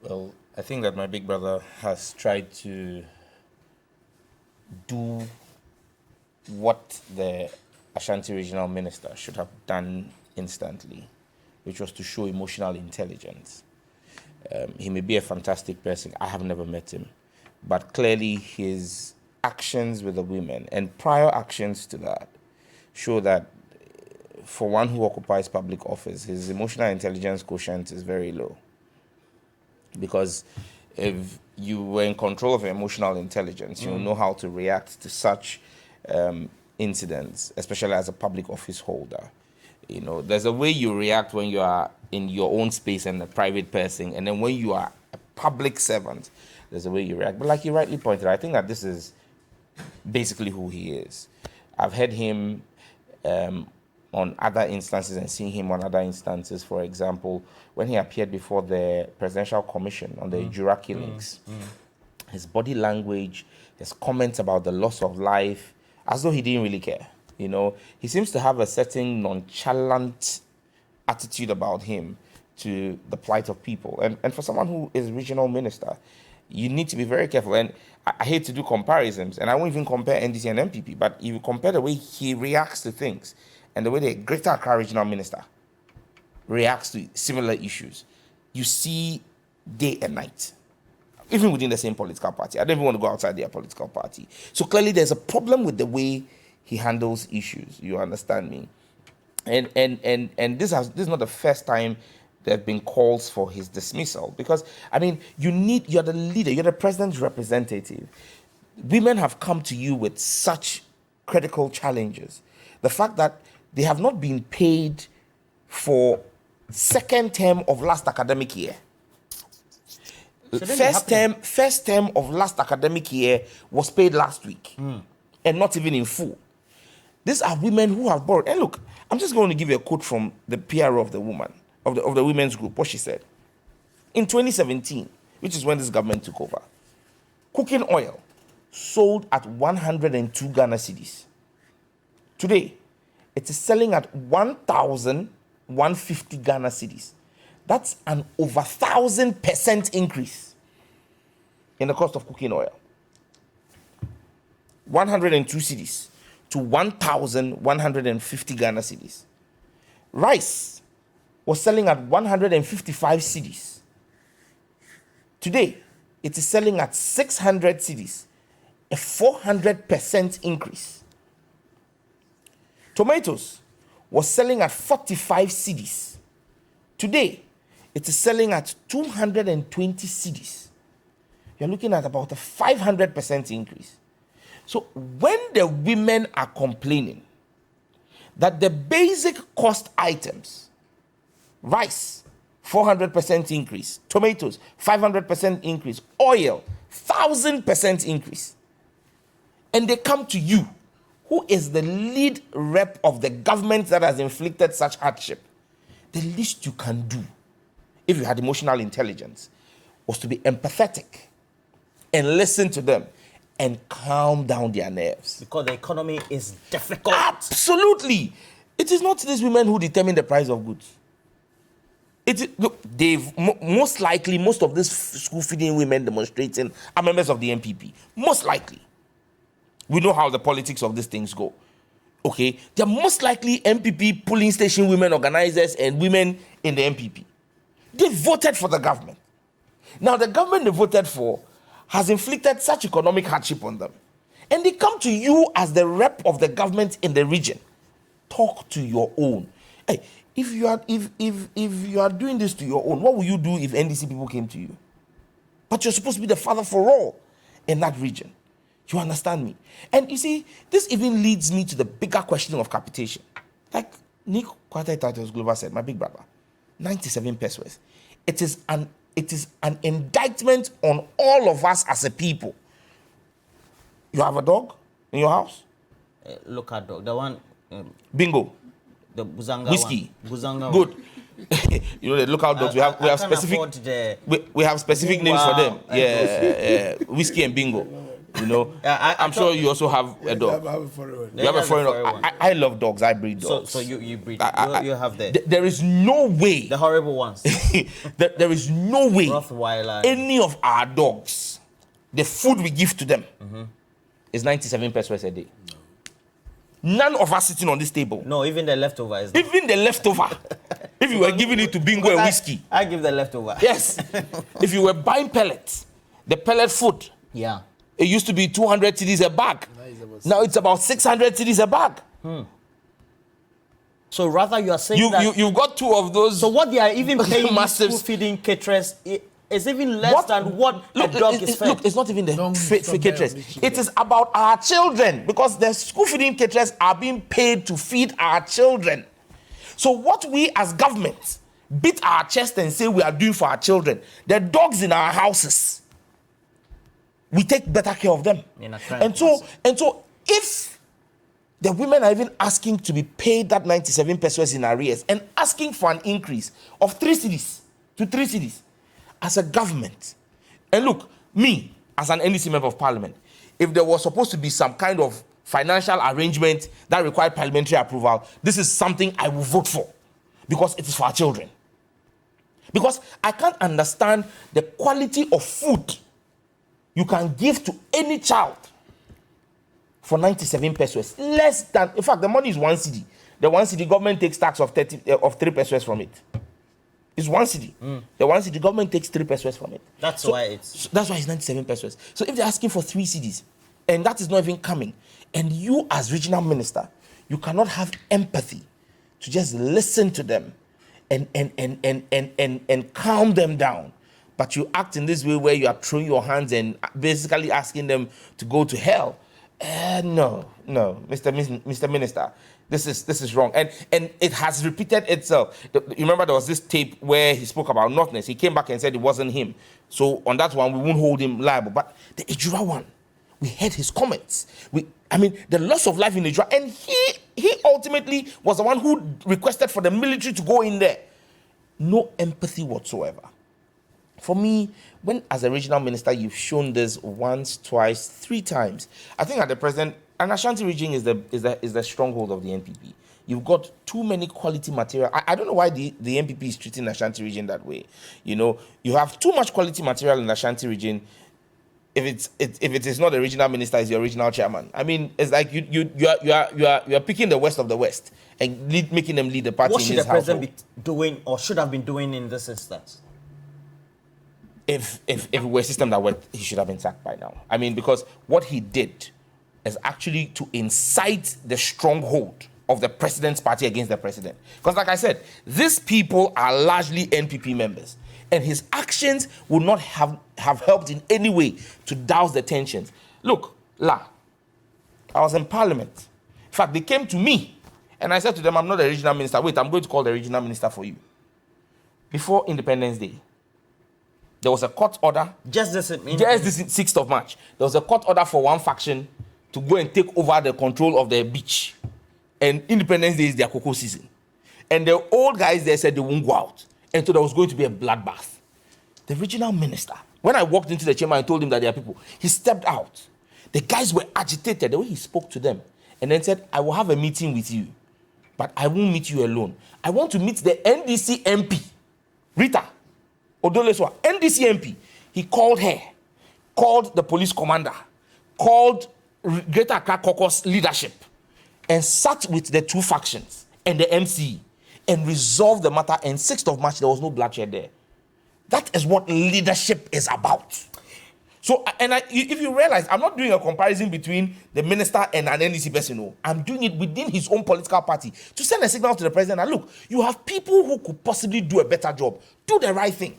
Well, I think that my big brother has tried to do what the Ashanti regional minister should have done instantly, which was to show emotional intelligence. He may be a fantastic person. I have never met him. But clearly his actions with the women and prior actions to that show that for one who occupies public office, his emotional intelligence quotient is very low. Because if you were in control of your emotional intelligence, you'll know how to react to such incidents, especially as a public office holder. You know, there's a way you react when you are in your own space and a private person, and then when you are a public servant, there's a way you react. But like you rightly pointed out, I think that this is basically who he is. I've heard him on other instances and seen him on other instances. For example, when he appeared before the Presidential Commission on the Jura killings, his body language, his comments about the loss of life, as though he didn't really care. You know, he seems to have a certain nonchalant attitude about him to the plight of people. And for someone who is regional minister, you need to be very careful. And I hate to do comparisons, and I won't even compare NDC and MPP, but if you compare the way he reacts to things and the way the Greater Accra regional minister reacts to similar issues, you see day and night, even within the same political party. I don't even want to go outside their political party. So clearly there's a problem with the way he handles issues. You understand me? And this is not the first time there have been calls for his dismissal, because I mean, you're the leader, you're the president's representative. Women have come to you with such critical challenges. The fact that they have not been paid for second term of last academic year. First term of last academic year was paid last week, and not even in full. These are women who have borrowed. And look, I'm just going to give you a quote from the PRO of the woman, of the women's group, what she said. In 2017, which is when this government took over, cooking oil sold at 102 Ghana cedis. Today, it is selling at 1,150 Ghana cedis. That's an over 1,000% increase in the cost of cooking oil. 102 cedis to 1,150 Ghana cedis. Rice was selling at 155 cedis. Today, it is selling at 600 cedis, a 400% increase. Tomatoes was selling at 45 cedis. Today, it is selling at 220 cedis. You're looking at about a 500% increase. So when the women are complaining that the basic cost items, rice, 400% increase, tomatoes, 500% increase, oil, 1,000% increase, and they come to you, who is the lead rep of the government that has inflicted such hardship, the least you can do, if you had emotional intelligence, was to be empathetic and listen to them and calm down their nerves. Because the economy is difficult. Absolutely. It is not these women who determine the price of goods. Look, most likely, most of these school feeding women demonstrating are members of the MPP. Most likely. We know how the politics of these things go. Okay? They're most likely MPP polling station women organizers and women in the MPP. They voted for the government. Now, the government they voted for has inflicted such economic hardship on them. And they come to you as the rep of the government in the region. Talk to your own. Hey, if you are doing this to your own, what will you do if NDC people came to you? But you're supposed to be the father for all in that region. You understand me? And you see, this even leads me to the bigger question of capitation. Like Nick Kwata Global said, my big brother, 97 pesos. It is an indictment on all of us as a people. You have a dog in your house? Local dog. The one... Bingo. The Buzanga whiskey. One. Buzanga Good. You know, the local dogs, we have specific... We have specific names for them. Yeah, whiskey and bingo. You know, I'm sure you also have a dog. I have a foreign one. You have a foreign foreign dog. one. I love dogs. I breed dogs. So you breed. You have There is no way. the horrible ones. There is no way Rottweiler. any of our dogs, the food we give to them, is 97 pesos a day. None of us sitting on this table. No, even the leftover is. Even the leftover. If you were giving it to Bingo and whiskey. I give the leftover. Yes. If you were buying pellets, the pellet food, Yeah. it used to be 200 cedis a bag. Now it's about 600 cedis a bag. So rather you are saying that. You've got two of those. So what they are even paying massive school feeding caterers is even less than what a dog is fed. Look, it's not even the Don't free compare caterers. with It is about our children, because the school feeding caterers are being paid to feed our children. So what we as government beat our chest and say we are doing for our children, the dogs in our houses, we take better care of them. And so if the women are even asking to be paid that 97 pesos in arrears and asking for an increase of 3 cedis to 3 cedis as a government. And look, me as an NDC member of parliament, if there was supposed to be some kind of financial arrangement that required parliamentary approval, this is something I will vote for, because it is for our children. Because I can't understand the quality of food you can give to any child for 97 pesos, less than, in fact, the money is 1 cedi. The 1 cedi government takes tax of 3 pesos from it. It's 1 cedi. The 1 cedi government takes 3 pesos from it. That's why it's. That's why it's 97 pesos. So if they're asking for 3 cedis, and that is not even coming, and you as regional minister, you cannot have empathy to just listen to them and calm them down, but you act in this way where you are throwing your hands and basically asking them to go to hell. No, Mr. Minister, this is wrong, and it has repeated itself. You remember there was this tape where he spoke about Northness. He came back and said it wasn't him. So on that one, we won't hold him liable. But the Ejura one, we heard his comments. The loss of life in Ejura, and he ultimately was the one who requested for the military to go in there. No empathy whatsoever. For me, when as a regional minister, you've shown this once, twice, 3 times. I think at the present, and Ashanti region is the stronghold of the NPP. You've got too many quality material. I don't know why the NPP is treating Ashanti region that way. You know, you have too much quality material in the Ashanti region. If it is not the regional minister, it's your regional chairman. I mean, it's like you are picking the West of the West and making them lead the party. What in should his the president household. be doing, or should have been doing in this instance? If it were a system that worked, he should have been sacked by now. I mean, because what he did is actually to incite the stronghold of the president's party against the president. Because like I said, these people are largely NPP members, and his actions would not have helped in any way to douse the tensions. Look, I was in parliament. In fact, they came to me, and I said to them, I'm not a regional minister. Wait, I'm going to call the regional minister for you. Before Independence Day, there was a court order. Just this 6th of March. There was a court order for one faction to go and take over the control of the beach. And Independence Day is their cocoa season. And the old guys there said they won't go out. And so there was going to be a bloodbath. The regional minister, when I walked into the chamber and told him that there are people, he stepped out. The guys were agitated, the way he spoke to them. And then said, I will have a meeting with you, but I won't meet you alone. I want to meet the NDC MP, Rita Odoleswa, NDC MP. He called her, called the police commander, called Greater Accra Caucus leadership, and sat with the 2 factions and the MC and resolved the matter. And 6th of March, there was no bloodshed there. That is what leadership is about. So, if you realize, I'm not doing a comparison between the minister and an NDC person. No. I'm doing it within his own political party to send a signal to the president that, look, you have people who could possibly do a better job. Do the right thing.